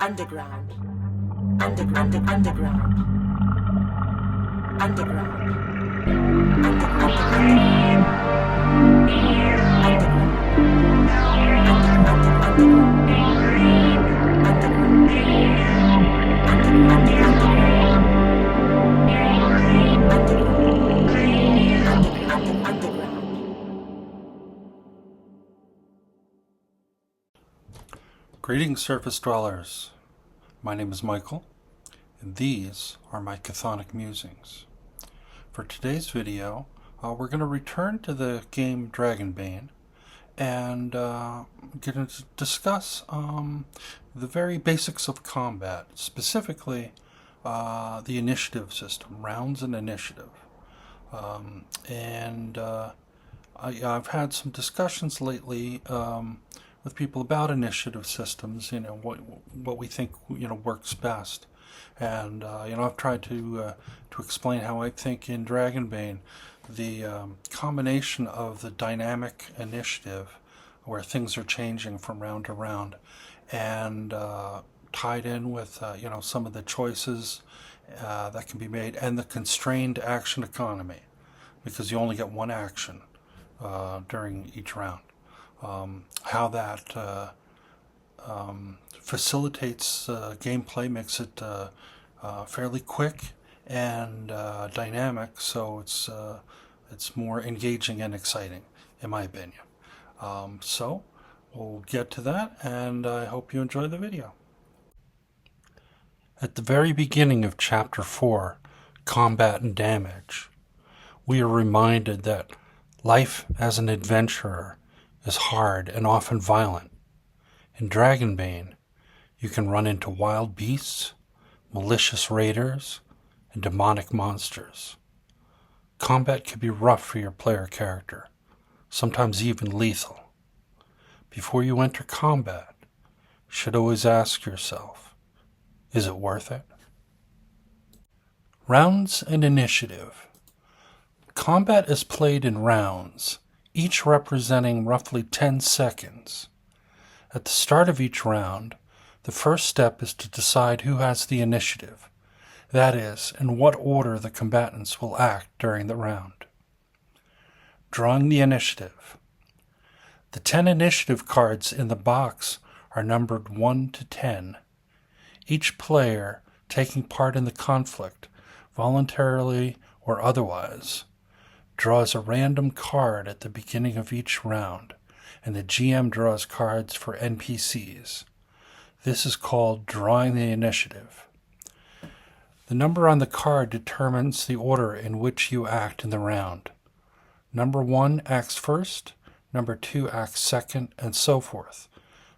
Underground. Underground. Underground. Underground. Greetings, surface dwellers. My name is Michael, and these are my chthonic musings. For today's video, we're going to return to the game Dragonbane and going to discuss the very basics of combat, specifically the initiative system, rounds and initiative. I've had some discussions lately with people about initiative systems, what we think works best, and I've tried to explain how I think in Dragonbane the combination of the dynamic initiative, where things are changing from round to round, and tied in with some of the choices that can be made, and the constrained action economy, because you only get one action during each round. How that facilitates gameplay, makes it fairly quick and dynamic, so it's more engaging and exciting, in my opinion. So we'll get to that, and I hope you enjoy the video. At the very beginning of Chapter 4, Combat and Damage, we are reminded that life as an adventurer is hard and often violent. In Dragonbane, you can run into wild beasts, malicious raiders, and demonic monsters. Combat can be rough for your player character, sometimes even lethal. Before you enter combat, you should always ask yourself, is it worth it? Rounds and initiative. Combat is played in rounds, each representing roughly 10 seconds. At the start of each round, the first step is to decide who has the initiative, that is, in what order the combatants will act during the round. Drawing the initiative. The 10 initiative cards in the box are numbered 1 to 10. Each player taking part in the conflict, voluntarily or otherwise, draws a random card at the beginning of each round, and the GM draws cards for NPCs. This is called drawing the initiative. The number on the card determines the order in which you act in the round. Number 1 acts first, number 2 acts second, and so forth,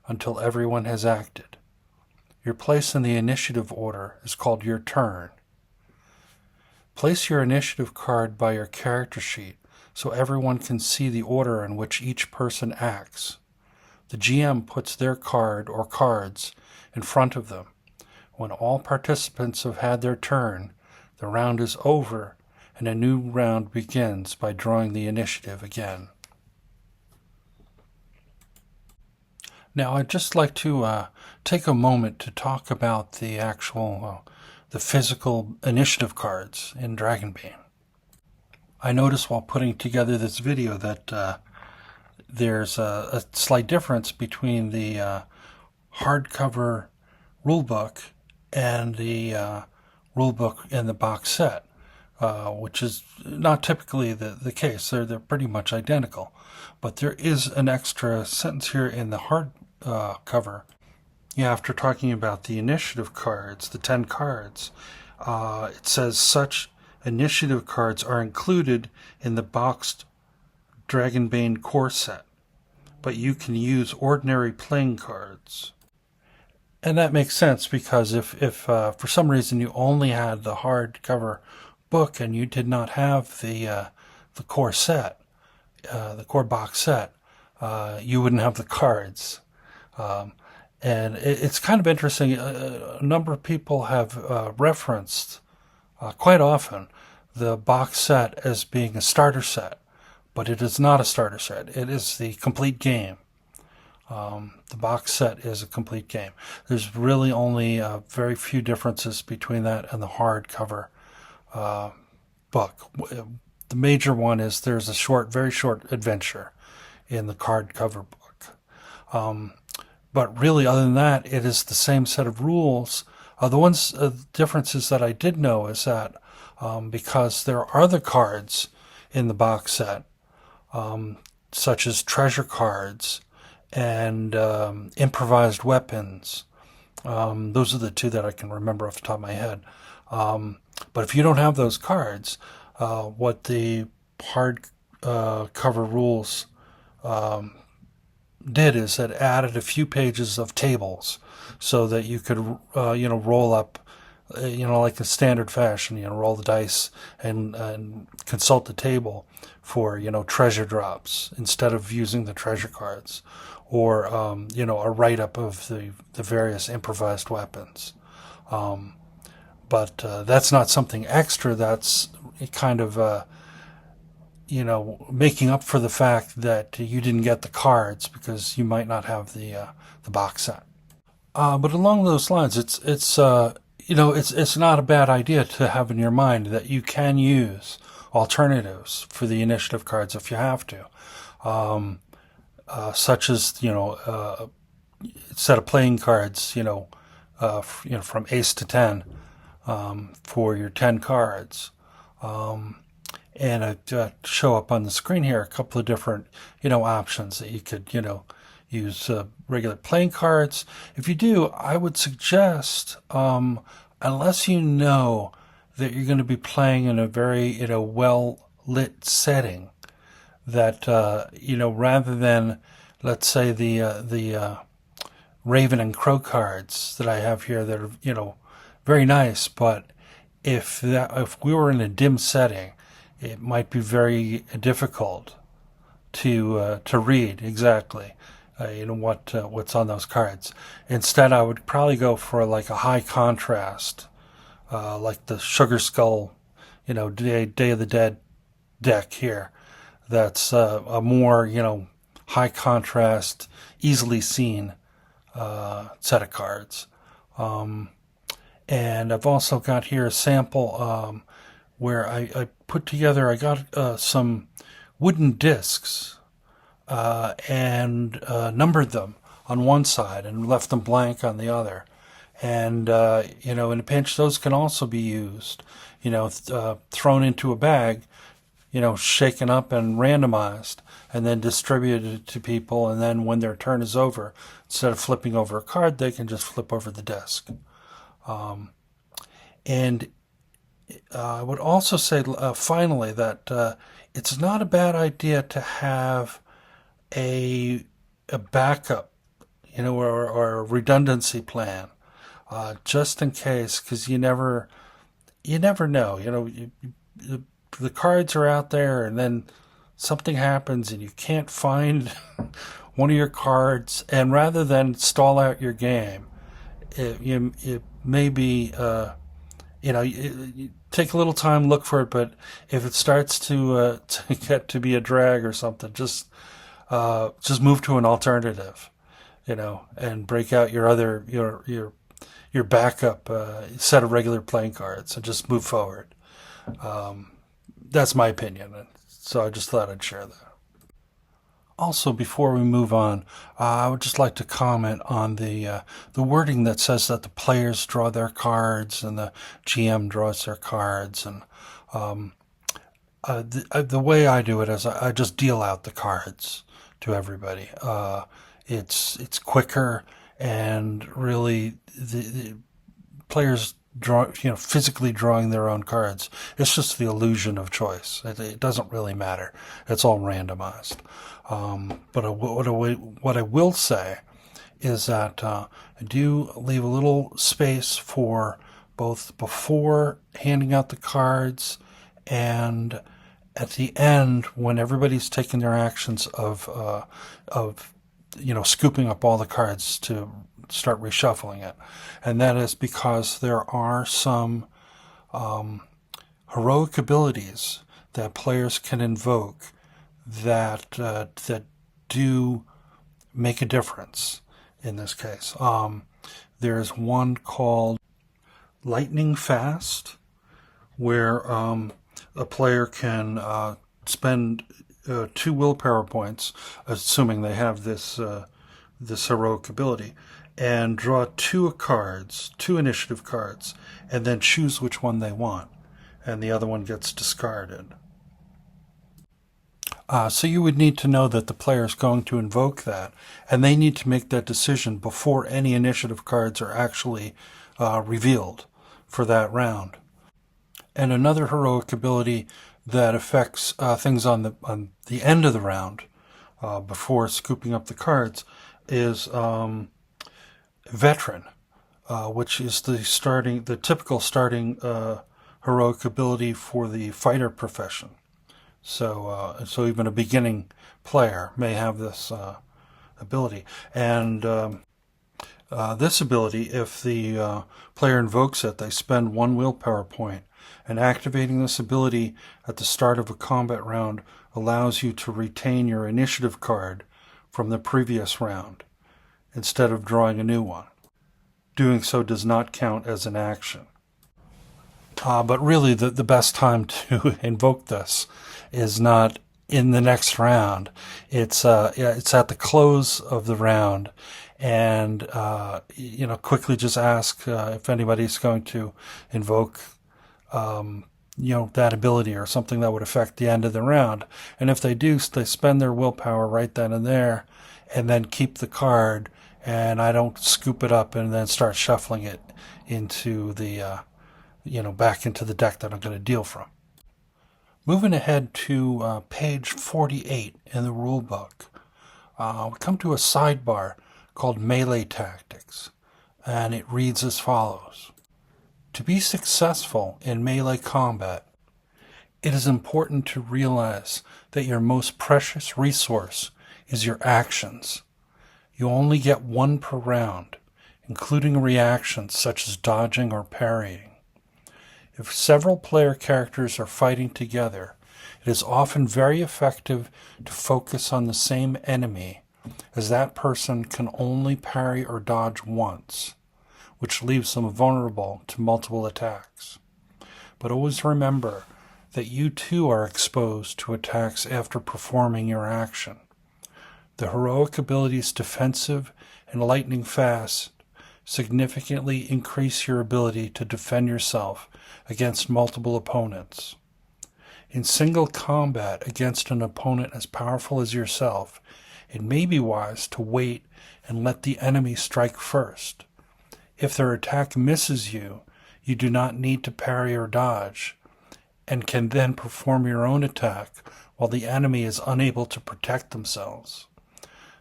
until everyone has acted. Your place in the initiative order is called your turn. Place your initiative card by your character sheet so everyone can see the order in which each person acts. The GM puts their card or cards in front of them. When all participants have had their turn, the round is over and a new round begins by drawing the initiative again. Now, I'd just like to take a moment to talk about the actual the physical initiative cards in Dragonbane. I noticed while putting together this video that there's a slight difference between the hardcover rulebook and the rulebook in the box set, which is not typically the case. They're pretty much identical, but there is an extra sentence here in the hard cover. Yeah, after talking about the initiative cards, the 10 cards, it says such initiative cards are included in the boxed Dragonbane core set, but you can use ordinary playing cards. And that makes sense, because if for some reason you only had the hardcover book and you did not have the core set, the core box set, you wouldn't have the cards. And it's kind of interesting. A number of people have referenced quite often the box set as being a starter set, but it is not a starter set. It is the complete game. The box set is a complete game. There's really only very few differences between that and the hardcover book. The major one is there's a very short adventure in the hardcover book. But really, other than that, it is the same set of rules. The differences that I did know is that because there are other cards in the box set, such as treasure cards and improvised weapons. Those are the two that I can remember off the top of my head. But if you don't have those cards, what the hard cover rules did is it added a few pages of tables so that you could roll up like a standard fashion, roll the dice and consult the table for treasure drops instead of using the treasure cards, or a write-up of the various improvised weapons. But that's not something extra. That's kind of making up for the fact that you didn't get the cards because you might not have the box set. But along those lines, it's not a bad idea to have in your mind that you can use alternatives for the initiative cards if you have to, such as a set of playing cards, from ace to 10 for your 10 cards. And I show up on the screen here a couple of different, options that you could, use regular playing cards. If you do, I would suggest, unless you know that you're going to be playing in a very, well-lit setting, that, rather than, let's say, the Raven and Crow cards that I have here that are, very nice, but if we were in a dim setting, it might be very difficult to read exactly, what's on those cards. Instead, I would probably go for like a high contrast, like the Sugar Skull, Day of the Dead deck here. That's a more, high contrast, easily seen set of cards. And I've also got here a sample where I put together, I got some wooden discs and numbered them on one side and left them blank on the other. And, in a pinch, those can also be used, thrown into a bag, shaken up and randomized, and then distributed to people. And then when their turn is over, instead of flipping over a card, they can just flip over the disc. And I would also say, finally, that it's not a bad idea to have a backup, or a redundancy plan, just in case, because you never know. The cards are out there, and then something happens, and you can't find one of your cards, and rather than stall out your game, it may be. You take a little time, look for it, but if it starts to get to be a drag or something, just move to an alternative, and break out your backup set of regular playing cards and just move forward. That's my opinion, and so I just thought I'd share that. Also, before we move on, I would just like to comment on the wording that says that the players draw their cards and the GM draws their cards. And the way I do it is I just deal out the cards to everybody. It's quicker, and really the players physically drawing their own cards. It's just the illusion of choice. It doesn't really matter. It's all randomized. But what I will say is that I do leave a little space for both before handing out the cards and at the end when everybody's taking their actions of scooping up all the cards to start reshuffling it. And that is because there are some heroic abilities that players can invoke that do make a difference in this case. There's one called Lightning Fast, where a player can spend 2 willpower points, assuming they have this heroic ability, and draw 2 cards, 2 initiative cards, and then choose which one they want, and the other one gets discarded. So you would need to know that the player is going to invoke that, and they need to make that decision before any initiative cards are actually revealed for that round. And another heroic ability that affects things on the end of the round, before scooping up the cards, is Veteran, which is the typical starting heroic ability for the fighter profession. So even a beginning player may have this ability. And this ability, if the player invokes it, they spend 1 willpower point. And activating this ability at the start of a combat round allows you to retain your initiative card from the previous round, instead of drawing a new one. Doing so does not count as an action. But really, the best time to invoke this is not in the next round. It's at the close of the round, and quickly just ask if anybody's going to invoke that ability or something that would affect the end of the round. And if they do, they spend their willpower right then and there, and then keep the card, and I don't scoop it up and then start shuffling it into the back into the deck that I'm going to deal from. Moving ahead to page 48 in the rule book, we come to a sidebar called Melee Tactics, and it reads as follows. To be successful in melee combat, it is important to realize that your most precious resource is your actions. You only get 1 per round, including reactions such as dodging or parrying. If several player characters are fighting together, it is often very effective to focus on the same enemy, as that person can only parry or dodge once, which leaves them vulnerable to multiple attacks. But always remember that you too are exposed to attacks after performing your action. The heroic abilities Defensive and Lightning Fast significantly increase your ability to defend yourself against multiple opponents. In single combat against an opponent as powerful as yourself, it may be wise to wait and let the enemy strike first. If their attack misses you, you do not need to parry or dodge, and can then perform your own attack while the enemy is unable to protect themselves.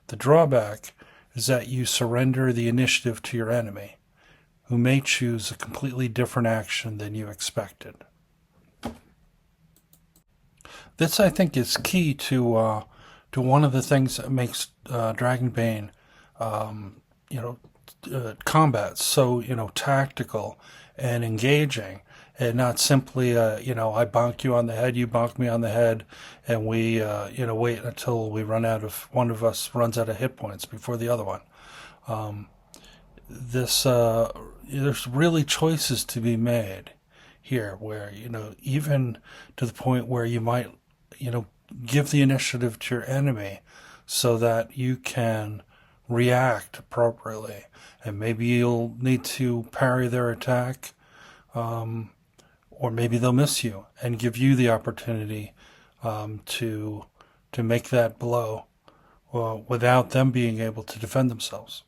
The drawback is that you surrender the initiative to your enemy, who may choose a completely different action than you expected. This, I think, is key to one of the things that makes Dragonbane, combat so tactical and engaging, and not simply I bonk you on the head, you bonk me on the head, and we wait until one of us runs out of hit points before the other one. There's really choices to be made here, where even to the point where you might give the initiative to your enemy so that you can react appropriately, and maybe you'll need to parry their attack, or maybe they'll miss you and give you the opportunity to make that blow without them being able to defend themselves.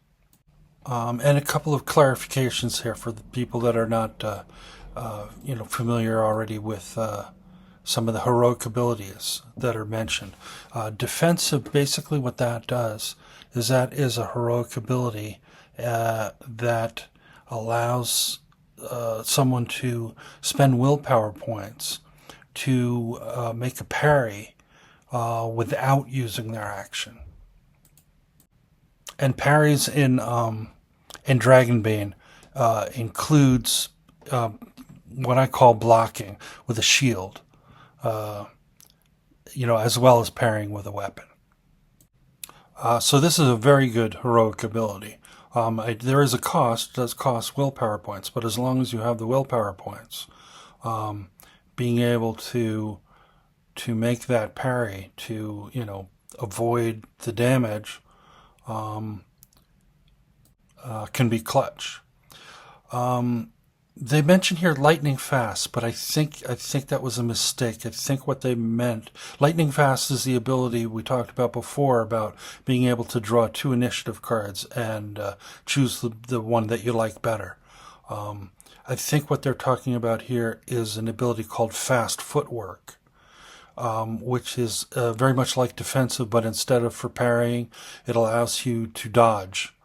And a couple of clarifications here for the people that are not familiar already with some of the heroic abilities that are mentioned. Defensive, basically what that does is that is a heroic ability that allows someone to spend willpower points to make a parry without using their action. And parries in Dragonbane includes what I call blocking with a shield, as well as parrying with a weapon. So this is a very good heroic ability. There is a cost, it does cost willpower points, but as long as you have the willpower points, being able to make that parry, to avoid the damage, can be clutch. They mention here lightning fast, but I think that was a mistake. I think what they meant, lightning fast is the ability we talked about before about being able to draw 2 initiative cards and choose the one that you like better. I think what they're talking about here is an ability called fast footwork, which is very much like defensive, but instead of for parrying, it allows you to dodge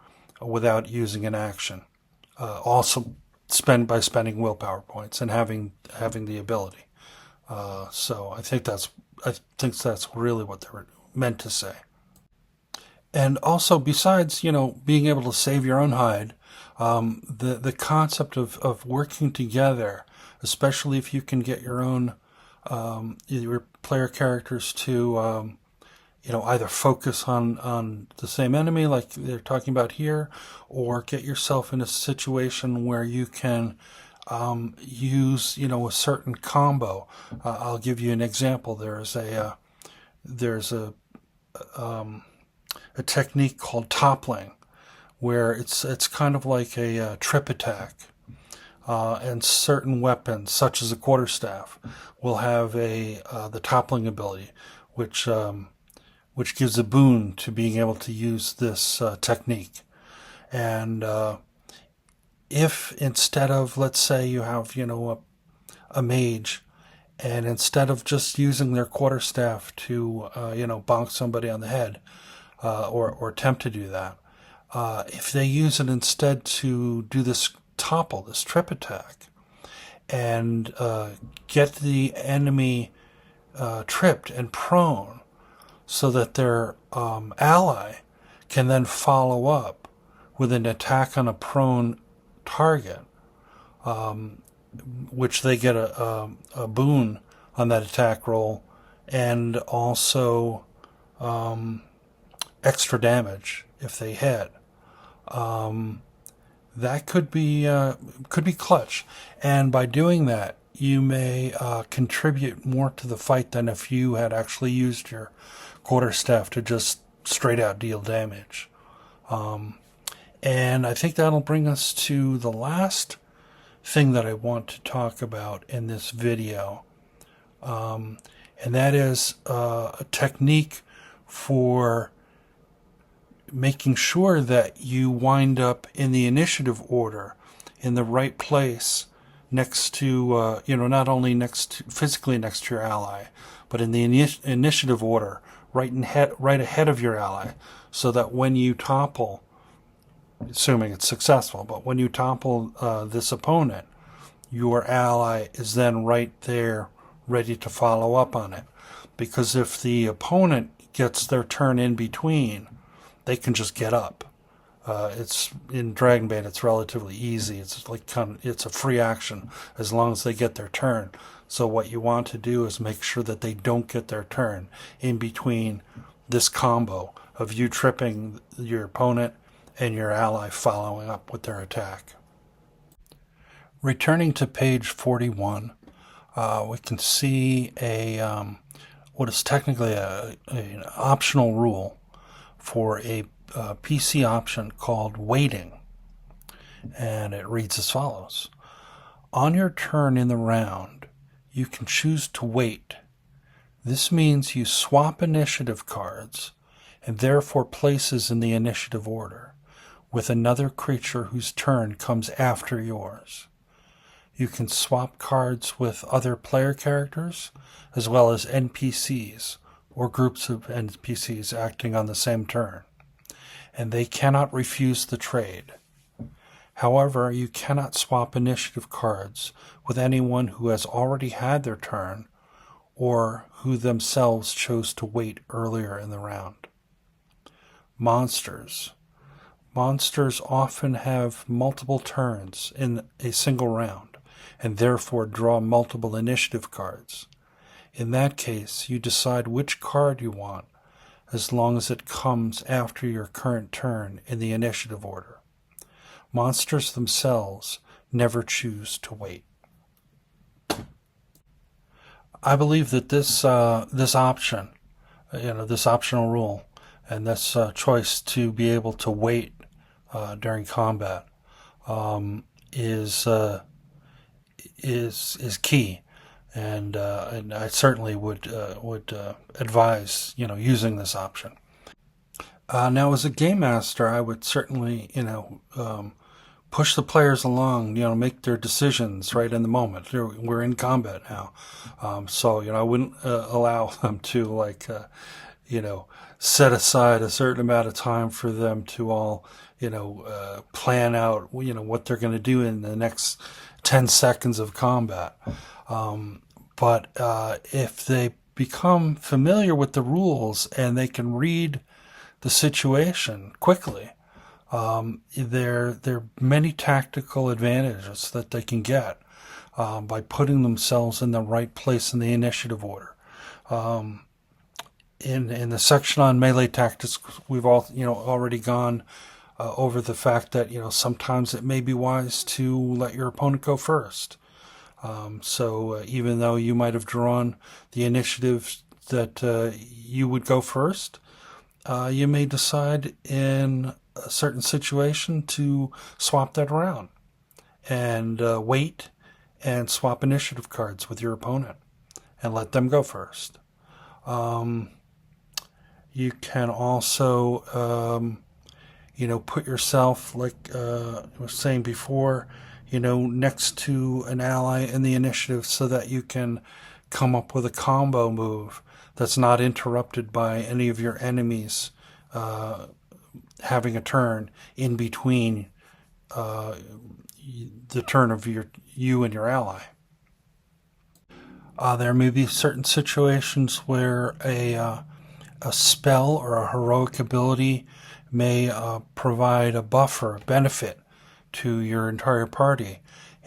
without using an action. Also spending willpower points and having the ability. So I think that's really what they were meant to say. And also, besides being able to save your own hide, the concept of working together, especially if you can get your own your player characters to either focus on the same enemy like they're talking about here, or get yourself in a situation where you can use a certain combo. I'll give you an example. There's a technique called toppling, where it's kind of like a trip attack. And certain weapons, such as a quarterstaff, will have the toppling ability, which gives a boon to being able to use this technique. And if instead of, let's say you have a mage, and instead of just using their quarterstaff to bonk somebody on the head, or attempt to do that, if they use it instead to do this topple, this trip attack, and get the enemy tripped and prone, so that their ally can then follow up with an attack on a prone target, which they get a boon on that attack roll, and also extra damage if they hit. That could be clutch, and by doing that, you may contribute more to the fight than if you had actually used your quarterstaff to just straight out deal damage. And I think that'll bring us to the last thing that I want to talk about in this video, and that is a technique for making sure that you wind up in the initiative order in the right place next to, not only physically next to your ally, but in the initiative order right ahead of your ally, so that when you topple, assuming it's successful, but when you topple this opponent, your ally is then right there ready to follow up on it. Because if the opponent gets their turn in between, they can just get up. It's in Dragonbane, it's relatively easy. It's like it's a free action as long as they get their turn. So what you want to do is make sure that they don't get their turn in between this combo of you tripping your opponent and your ally following up with their attack. Returning to page 41, we can see what is technically an optional rule for a PC option called waiting, and it reads as follows. On your turn in the round, you can choose to wait. This means you swap initiative cards, and therefore places in the initiative order, with another creature whose turn comes after yours. You can swap cards with other player characters, as well as NPCs, or groups of NPCs acting on the same turn, and they cannot refuse the trade. However, you cannot swap initiative cards with anyone who has already had their turn or who themselves chose to wait earlier in the round. Monsters. Monsters often have multiple turns in a single round, and therefore draw multiple initiative cards. In that case, you decide which card you want, as long as it comes after your current turn in the initiative order. Monsters themselves never choose to wait. I believe that this option, this optional rule, and this choice to be able to wait during combat is key, and I certainly would advise using this option. Now, as a game master, I would certainly push the players along, make their decisions right in the moment. We're in combat now, so I wouldn't allow them to set aside a certain amount of time for them to all plan out what they're going to do in the next 10 seconds of combat. But if they become familiar with the rules and they can read the situation quickly, there are many tactical advantages that they can get by putting themselves in the right place in the initiative order. In the section on melee tactics, we've all already gone over the fact that sometimes it may be wise to let your opponent go first. So even though you might have drawn the initiative that you would go first, you may decide in a certain situation to swap that around and wait and swap initiative cards with your opponent and let them go first. You can also, put yourself, like I was saying before, next to an ally in the initiative so that you can come up with a combo move that's not interrupted by any of your enemies having a turn in between the turn of you and your ally. There may be certain situations where a spell or a heroic ability may provide a buffer, a benefit to your entire party,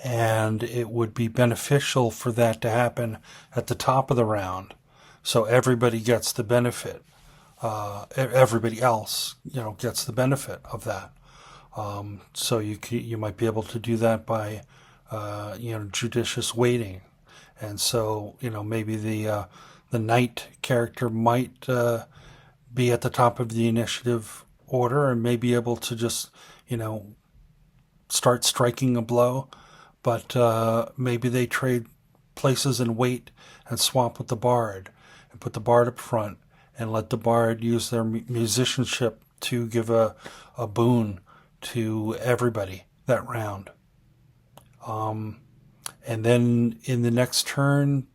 and it would be beneficial for that to happen at the top of the round, so everybody gets the benefit. Everybody else, gets the benefit of that. So you might be able to do that by, judicious waiting, and so maybe the knight character might be at the top of the initiative order and may be able to just start striking a blow, but maybe they trade places and wait and swap with the bard and put the bard up front and let the bard use their musicianship to give a boon to everybody that round. And then in the next turn,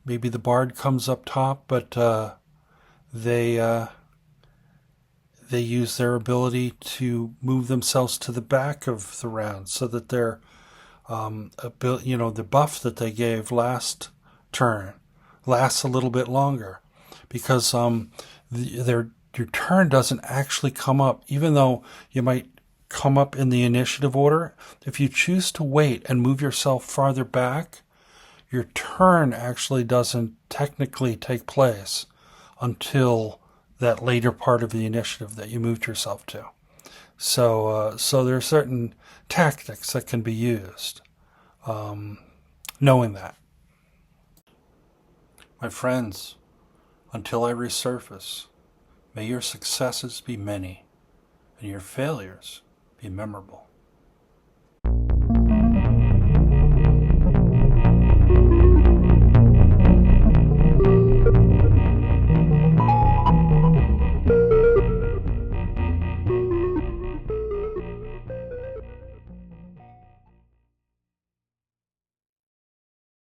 maybe the bard comes up top, but they use their ability to move themselves to the back of the round so that their the buff that they gave last turn lasts a little bit longer, because your turn doesn't actually come up, even though you might come up in the initiative order. If you choose to wait and move yourself farther back, your turn actually doesn't technically take place until that later part of the initiative that you moved yourself to. So there are certain tactics that can be used, knowing that. My friends, until I resurface, may your successes be many and your failures be memorable.